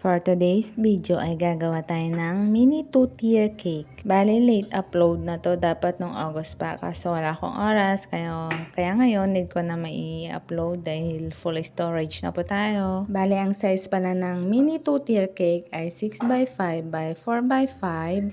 For today's video ay gagawa tayo ng mini 2-tier cake. Bali, late upload na to. Dapat nung August pa. Kaso wala akong oras. Kaya ngayon, need ko na mai-upload dahil full storage na po tayo. Bali, ang size pala ng mini 2-tier cake ay 6x5 by 4x5.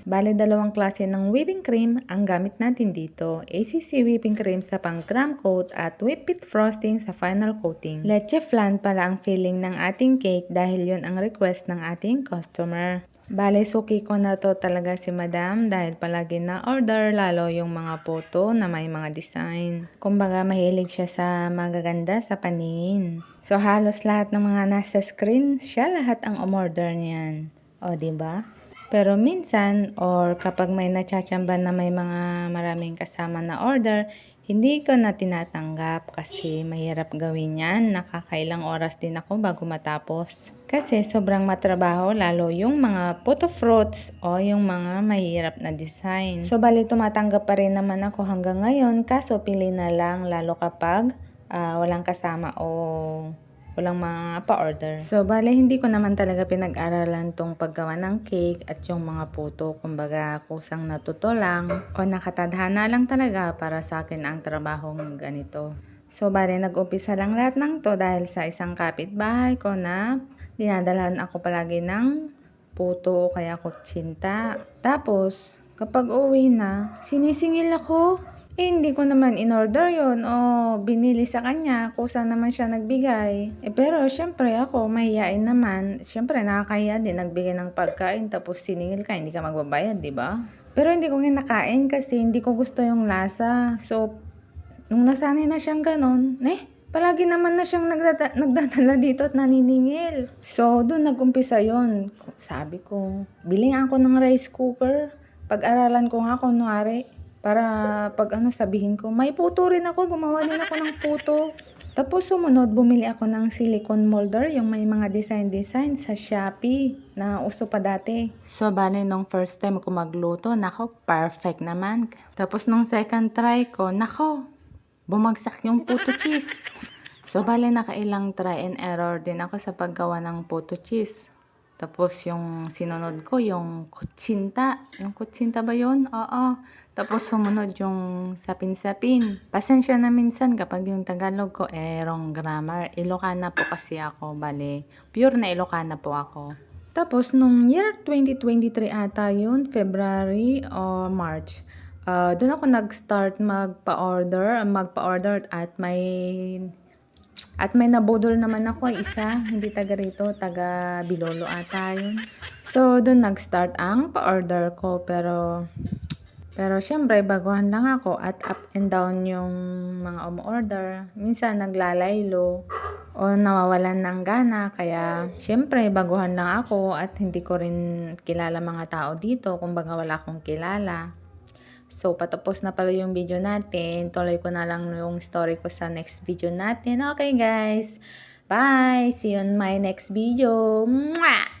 Bali, dalawang klase ng whipping cream ang gamit natin dito. ACC whipping cream sa pang crumb coat at whipped frosting sa final coating. Leche flan pala ang filling ng ating cake dahil yun ang request ng ating customer. Bale, suki ko na to talaga si madam dahil palagi na order lalo yung mga photo na may mga design. Kumbaga, mahilig siya sa magaganda sa paningin. So, halos lahat ng mga nasa screen, siya lahat ang umorder niyan. O, diba? Pero minsan, or kapag may natsatsamban na may mga maraming kasama na order, hindi ko na tinatanggap kasi mahirap gawin yan. Nakakailang oras din ako bago matapos. Kasi sobrang matrabaho lalo yung mga photo fruits o yung mga mahirap na design. So bali tumatanggap pa rin naman ako hanggang ngayon kaso pili na lang lalo kapag walang kasama o walang mga pa-order. So, bale, hindi ko naman talaga pinag-aralan tong paggawa ng cake at yung mga puto. Kumbaga, kusang natuto lang o nakatadhana lang talaga para sa akin ang trabahong ganito. So, bale, nag-umpisa lang lahat ng to dahil sa isang kapitbahay ko na dinadalhan ako palagi ng puto o kaya kutsinta. Tapos, kapag uwi na, sinisingil ako. Hindi ko naman in-order yun o binili sa kanya. Kusa naman siya nagbigay. Pero syempre ako, mahihain naman. Syempre nakakahiya din nagbigay ng pagkain tapos siningil ka, hindi ka magbabayad, di ba? Pero hindi ko kinakain kasi hindi ko gusto yung lasa. So, nung nasanay na siyang ganon, palagi naman na siyang nagdadala dito at naniningil. So, doon nag-umpisa yun. Sabi ko, biling ako ng rice cooker. Pag-aralan ko nga kunwari. Para pag sabihin ko, may puto rin ako, gumawa din ako ng puto. Tapos sumunod, bumili ako ng silicone molder, yung may mga design sa Shopee na uso pa dati. So, bale, nung first time ko magluto, nako, perfect naman. Tapos nung second try ko, nako, bumagsak yung puto cheese. So, bale, nakailang try and error din ako sa paggawa ng puto cheese. Tapos yung sinunod ko, yung kutsinta. Yung kutsinta ba yun? Oo. Tapos sumunod yung sapin-sapin. Pasensya na minsan kapag yung Tagalog ko wrong grammar. Ilocana po kasi ako, bale. Pure na Ilocana po ako. Tapos nung year 2023 ata yun, February or March. Doon ako nag-start magpa-order at may nabudol naman ako isa, hindi taga rito, taga Bilolo ata yun. So, doon nag-start ang pa-order ko. Pero syempre, baguhan lang ako at up and down yung mga umorder. Minsan, naglalaylo o nawawalan ng gana. Kaya, syempre, baguhan lang ako at hindi ko rin kilala mga tao dito. Kumbaga, wala akong kilala. So, patapos na pala yung video natin. Tuloy ko na lang yung story ko sa next video natin. Okay, guys. Bye! See you on my next video. Mwah!